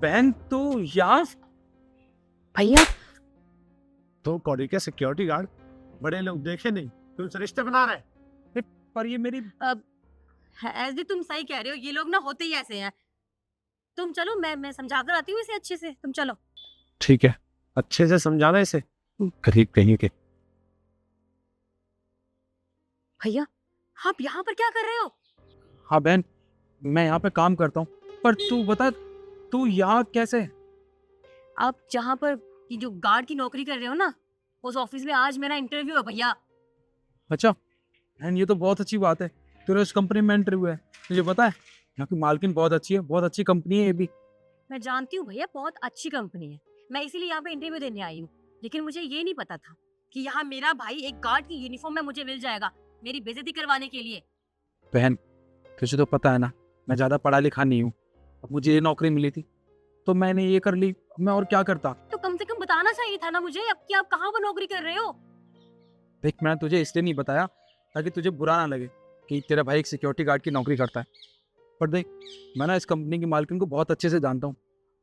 बहन तू यहाँ? भैया तो कौड़ी के सिक्योरिटी गार्ड बड़े लोग देखे नहीं, तुमसे रिश्ते बना रहे। पर ये मेरी ऐसी तुम सही कह रहे हो, ये लोग ना होते ही ऐसे हैं। तुम चलो, मैं समझा कर आती हूँ इसे अच्छे से, तुम चलो। ठीक है, अच्छे से समझाना इसे, गरीब कहीं के। भैया आप यहाँ पर क्या कर रहे हो? हाँ बहन, मैं यहाँ पे काम करता हूँ, पर तू बता तू यहाँ कैसे? आप जहाँ पर ये जो गार्ड की नौकरी कर रहे हो ना, उस ऑफिस में आज मेरा इंटरव्यू है भैया। अच्छा बहन, ये तो बहुत अच्छी बात है, तेरे उस कंपनी में इंटरव्यू है। तुझे पता है यहाँ की मालकिन बहुत अच्छी है, बहुत अच्छी कंपनी है ये भी। मैं जानती हूँ भैया, बहुत अच्छी कंपनी है, मैं इसीलिए यहाँ पे इंटरव्यू देने आई हूँ। लेकिन मुझे ये नहीं पता था कि यहाँ मेरा भाई एक गार्ड की यूनिफॉर्म में मुझे मिल जाएगा मेरी बेइज्जती करवाने के लिए। बहन तुझे तो पता है ना, मैं ज़्यादा पढ़ा लिखा नहीं हूँ। अब मुझे ये नौकरी मिली थी तो मैंने ये कर ली, मैं और क्या करता। तो कम से कम बताना चाहिए था ना मुझे, अब कि आप कहाँ पर नौकरी कर रहे हो। देख मैंने तुझे इसलिए नहीं बताया ताकि तुझे बुरा ना लगे कि तेरा भाई एक सिक्योरिटी गार्ड की नौकरी करता है। पर देख, मैं ना इस कंपनी की मालकिन को बहुत अच्छे से जानता हूँ।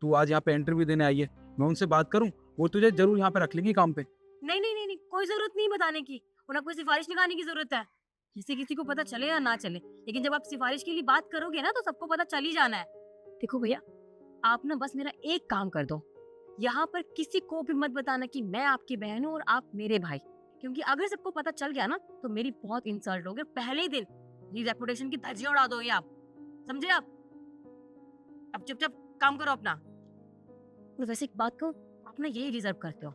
तू आज यहाँ पे इंटरव्यू देने आई है, मैं उनसे बात करूँ, वो तुझे जरूर यहाँ पे रख लेंगी काम पे। नहीं नहीं नहीं नहीं, कोई जरूरत नहीं बताने की, उन्हें कोई सिफारिश लगाने की जरूरत है। किसी किसी को पता चले या ना चले, लेकिन जब आप सिफारिश के लिए बात करोगे ना तो सबको पता चल ही जाना है। देखो भैया, आप ना बस मेरा एक काम कर दो, यहाँ पर किसी को भी मत बताना कि मैं आपकी बहन हूँ और आप मेरे भाई, क्योंकि अगर सबको पता चल गया ना तो मेरी बहुत इंसल्ट होगी। पहले ही दिन मेरी रेपुटेशन की धज्जियां उड़ा दोगे आप, समझे आप? अब चुपचाप काम करो अपना। और वैसे एक बात कहूँ, आप ना यही डिजर्व करते हो।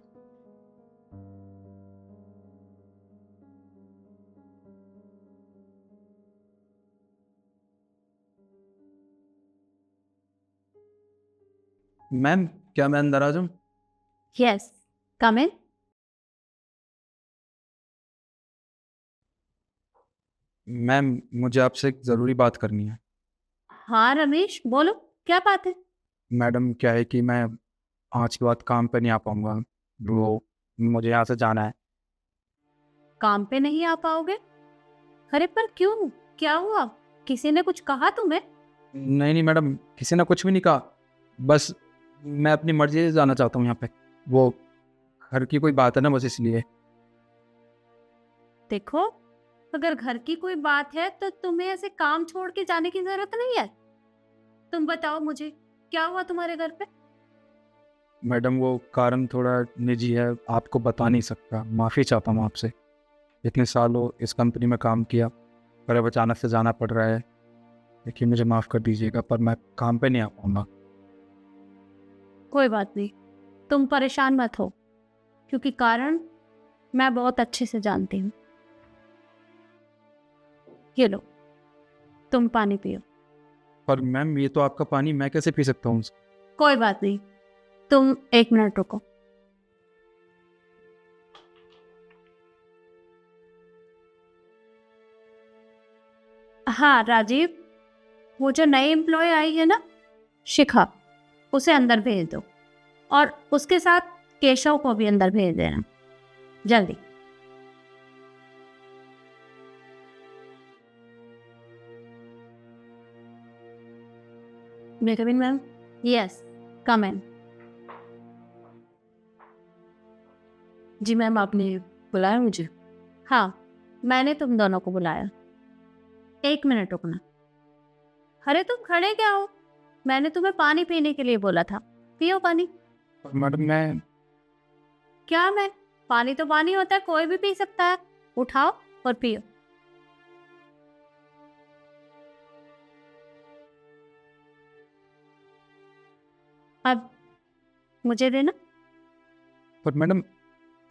मैम क्या मैं अंदर आ जाऊँ? Yes, come in. मैम मुझे आपसे एक ज़रूरी बात करनी है। हाँ रमेश, बोलो क्या बात है? मैडम क्या है कि मैं आज के बाद काम पे नहीं आ पाऊँगा, वो मुझे यहाँ से जाना है। काम पे नहीं आ पाओगे? अरे पर क्यों, क्या हुआ? किसी ने कुछ कहा तुम्हें? नहीं नहीं मैडम, किसी ने कुछ भी नहीं कहा, बस मैं अपनी मर्जी से जाना चाहता हूँ यहाँ पे। वो घर की कोई बात है ना, बस इसलिए। देखो, अगर घर की कोई बात है तो तुम्हें ऐसे काम छोड़ के जाने की जरूरत नहीं है। तुम बताओ मुझे, क्या हुआ तुम्हारे घर पे? मैडम वो कारण थोड़ा निजी है, आपको बता नहीं सकता, माफ़ी चाहता हूँ आपसे। इतने सालों इस कंपनी में काम किया, पर अब अचानक से जाना पड़ रहा है। देखिए मुझे माफ़ कर दीजिएगा, पर मैं काम पे नहीं आ पाऊँगा। कोई बात नहीं, तुम परेशान मत हो, क्योंकि कारण मैं बहुत अच्छे से जानती हूँ। ये लो, तुम पानी पियो। पर मैम ये तो आपका पानी, मैं कैसे पी सकता हूँ? कोई बात नहीं, तुम 1 मिनट रुको। हाँ राजीव, वो जो नई एम्प्लॉय आई है ना, शिखा, उसे अंदर भेज दो, और उसके साथ केशव को भी अंदर भेज देना, जल्दी। May come in ma'am? Yes, come in. जी मैम, आपने बुलाया मुझे? हाँ, मैंने तुम दोनों को बुलाया। 1 मिनट रुकना। अरे तुम खड़े क्या हो? मैंने तुम्हें पानी पीने के लिए बोला था, पियो पानी। मैडम मैं क्या मैं? पानी तो पानी होता है, कोई भी पी सकता है। उठाओ और पियो। अब मुझे देना। पर मैडम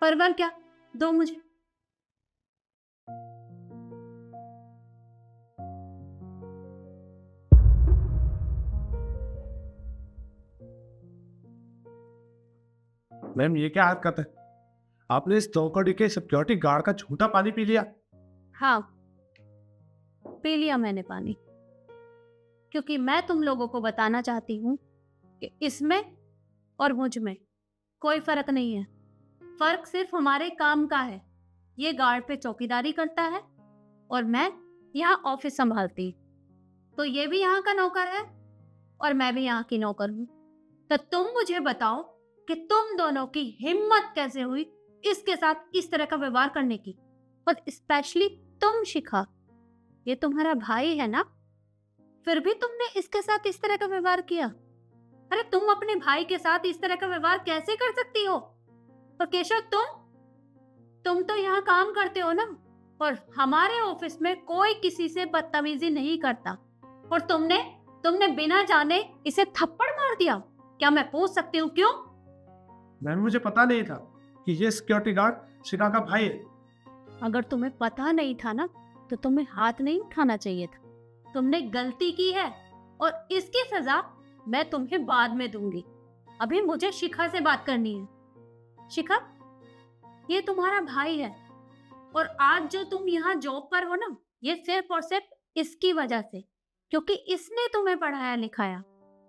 परवर क्या, दो मुझे। मैम ये क्या हरकत है? आपने इस चौकड़ी के सिक्योरिटी गार्ड का झूठा पानी पी लिया। हाँ, पी लिया मैंने पानी, क्योंकि मैं तुम लोगों को बताना चाहती हूँ कि इसमें और मुझ में कोई फर्क नहीं है। फर्क सिर्फ हमारे काम का है। ये गार्ड पे चौकीदारी करता है और मैं यहाँ ऑफिस संभालती, तो ये भी यहाँ का नौकर है और मैं भी यहाँ की नौकर हूँ। तो तुम मुझे बताओ कि तुम दोनों की हिम्मत कैसे हुई इसके साथ इस तरह का व्यवहार करने की। और स्पेशली तुम शिखा, ये तुम्हारा भाई है ना, फिर भी तुमने इसके साथ इस तरह का व्यवहार किया। अरे तुम अपने भाई के साथ इस तरह का व्यवहार कैसे कर सकती हो? और केशव, तुम तो यहाँ काम करते हो ना, और हमारे ऑफिस में कोई किसी से बदतमीजी नहीं करता, और तुमने बिना जाने इसे थप्पड़ मार दिया। क्या मैं पूछ सकती हूँ क्यों? मैम, मुझे पता नहीं था कि ये सिक्योरिटी गार्ड शिखा का भाई है। अगर तुम्हें पता नहीं था ना, तो तुम्हें हाथ नहीं उठाना चाहिए था। तुमने गलती की है और इसकी सजा मैं तुम्हें बाद में दूंगी। अभी मुझे शिखा से बात करनी है। शिखा, ये तुम्हारा भाई है, और आज जो तुम यहाँ जॉब पर हो ना, ये सिर्फ और सिर्फ इसकी वजह से, क्योंकि इसने तुम्हें पढ़ाया लिखाया,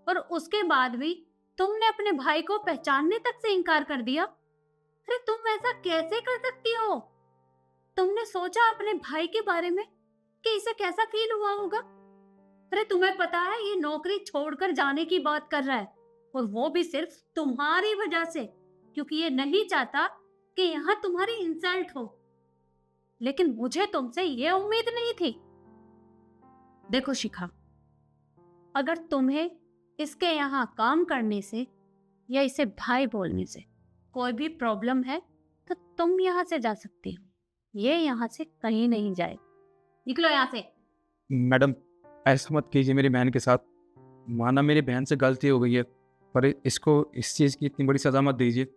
और उसके बाद भी तुमने अपने भाई को पहचानने तक से इनकार कर दिया। अरे तुम ऐसा कैसे कर सकती हो? तुमने सोचा अपने भाई के बारे में कि इसे कैसा फील हुआ होगा? अरे तुम्हें पता है ये नौकरी छोड़कर जाने की बात कर रहा है, और वो भी सिर्फ तुम्हारी वजह से, क्योंकि ये नहीं चाहता कि यहाँ तुम्हारी इंसल्ट हो। लेकिन मुझे तुमसे ये उम्मीद नहीं थी। देखो शिखा, अगर तुम्हें इसके यहाँ काम करने से या इसे भाई बोलने से कोई भी प्रॉब्लम है, तो तुम यहाँ से जा सकती हो। ये यहाँ से कहीं नहीं जाए। निकलो यहाँ से। मैडम, ऐसा मत कीजिए मेरी बहन के साथ। माना मेरी बहन से गलती हो गई है, पर इसको इस चीज़ की इतनी बड़ी सज़ा मत दीजिए।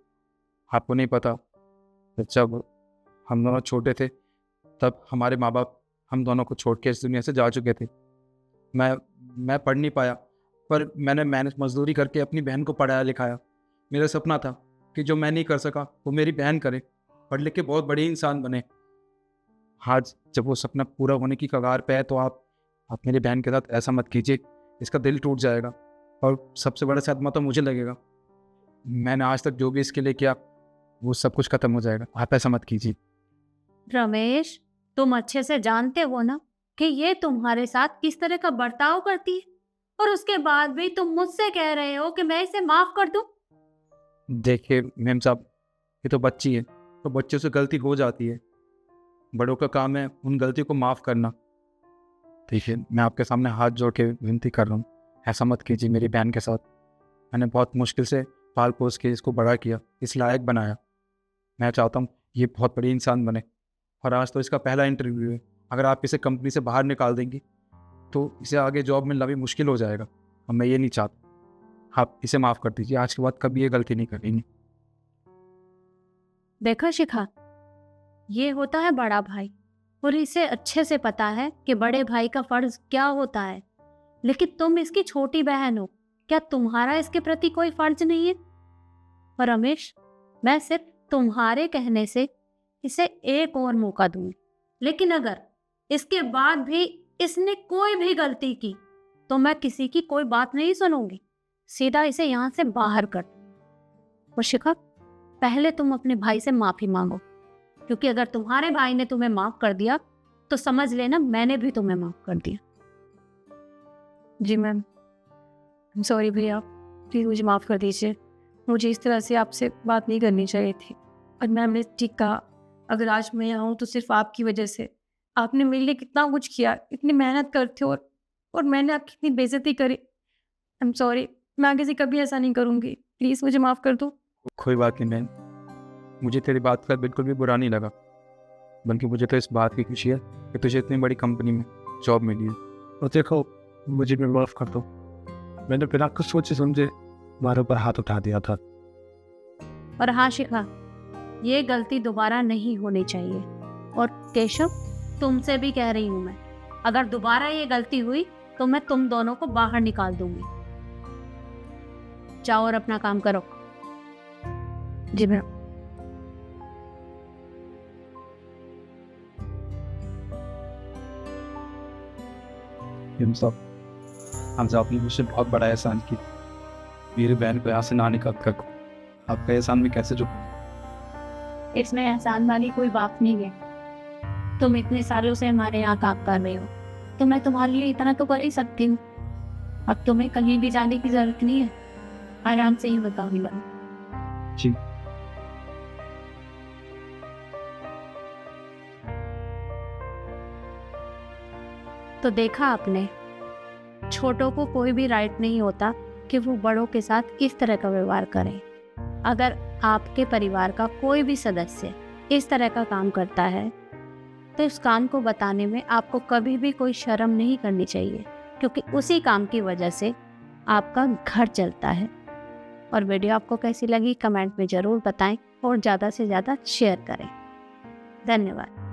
आपको नहीं पता, जब हम दोनों छोटे थे तब हमारे माँ बाप हम दोनों को छोड़ के इस दुनिया से जा चुके थे। मैं पढ़ नहीं पाया, पर मैंने मेहनत मजदूरी करके अपनी बहन को पढ़ाया लिखाया। मेरा सपना था कि जो मैं नहीं कर सका वो मेरी बहन करे, पढ़ लिख के बहुत बड़े इंसान बने। आज जब वो सपना पूरा होने की कगार पे है, तो आप मेरी बहन के साथ ऐसा मत कीजिए। इसका दिल टूट जाएगा, और सबसे बड़ा सदमा तो मुझे लगेगा। मैंने आज तक जो भी इसके लिए किया वो सब कुछ खत्म हो जाएगा। आप ऐसा मत कीजिए। रमेश, तुम अच्छे से जानते हो ना कि ये तुम्हारे साथ किस तरह का बर्ताव करती है, और उसके बाद भी तुम मुझसे कह रहे हो कि मैं इसे माफ कर दूं। देखिए मैम साहब, ये तो बच्ची है, तो बच्चों से गलती हो जाती है। बड़ों का काम है उन गलतियों को माफ़ करना। देखिए, मैं आपके सामने हाथ जोड़ के विनती कर रहा हूँ, ऐसा मत कीजिए मेरी बहन के साथ। मैंने बहुत मुश्किल से पाल पोस के इसको बड़ा किया, इस लायक बनाया। मैं चाहता हूँ ये बहुत बड़ी इंसान बने, और आज तो इसका पहला इंटरव्यू है। अगर आप इसे कंपनी से बाहर निकाल देंगी तो इसे आगे जॉब मिलना भी मुश्किल हो जाएगा, और मैं ये नहीं चाहता। आप इसे माफ़ कर दीजिए, आज के बाद कभी ये गलती नहीं करेंगे। देखो शिखा, ये होता है बड़ा भाई, और इसे अच्छे से पता है कि बड़े भाई का फर्ज क्या होता है। लेकिन तुम इसकी छोटी बहन हो, क्या तुम्हारा इसके प्रति कोई फर्ज नहीं है? और रमेश, मैं सिर्फ तुम्हारे कहने से इसे एक और मौका दूंगी, लेकिन अगर इसके बाद भी इसने कोई भी गलती की तो मैं किसी की कोई बात नहीं सुनूंगी। सीधा इसे यहाँ से बाहर कर। और शिखा, पहले तुम अपने भाई से माफी मांगो, क्योंकि अगर तुम्हारे भाई ने तुम्हें माफ कर दिया तो समझ लेना मैंने भी तुम्हें माफ कर दिया। जी मैम, सॉरी भैया, प्लीज़ मुझे माफ़ कर दीजिए। मुझे इस तरह से आपसे बात नहीं करनी चाहिए थी। और मैम ने ठीक कहा, अगर आज मैं यहाँ हूँ तो सिर्फ आपकी वजह से। आपने मेरे लिए कितना कुछ किया, इतनी मेहनत करते हो, और मैंने आपकी इतनी बेइज्जती करी। आई एम सॉरी, मैं आगे से कभी ऐसा नहीं करूँगी। प्लीज़ मुझे माफ़ कर दो। कोई बात नहीं बहन, मुझे तेरी बात का बिल्कुल भी बुरा नहीं लगा, बल्कि मुझे तो इस बात की खुशी है कि तुझे इतनी बड़ी कंपनी में जॉब मिली है। और देखो, मुझे भी माफ़ कर दो। मैंने बिना कुछ सोचे समझे तुम्हारे ऊपर हाथ उठा दिया था। और हाँ शिखा, ये गलती दोबारा नहीं होनी चाहिए। और केशव, तुमसे भी कह रही हूँ मैं, अगर दोबारा ये गलती हुई तो मैं तुम दोनों को बाहर निकाल दूंगी। जाओ और अपना काम करो। जी मैम। हमसे आपने मुझसे बहुत बड़ा एहसान किया। मेरी बहन को यहाँ से ना निकाल कर आपका एहसान में कैसे जो। इसमें एहसान वाली कोई बात नहीं है। तुम इतने सालों से हमारे यहाँ काम कर रहे हो, तो मैं तुम्हारे लिए इतना तो कर ही सकती हूँ। अब तुम्हें कहीं भी जाने की जरूरत नहीं है। आराम से ही बताऊंगा। जी। तो देखा आपने, छोटों को कोई भी राइट नहीं होता कि वो बड़ों के साथ इस तरह का व्यवहार करें। अगर आपके परिवार का कोई भी सदस्य इस तरह का काम करता है तो इस काम को बताने में आपको कभी भी कोई शर्म नहीं करनी चाहिए, क्योंकि उसी काम की वजह से आपका घर चलता है। और वीडियो आपको कैसी लगी कमेंट में ज़रूर बताएं और ज़्यादा से ज़्यादा शेयर करें। धन्यवाद।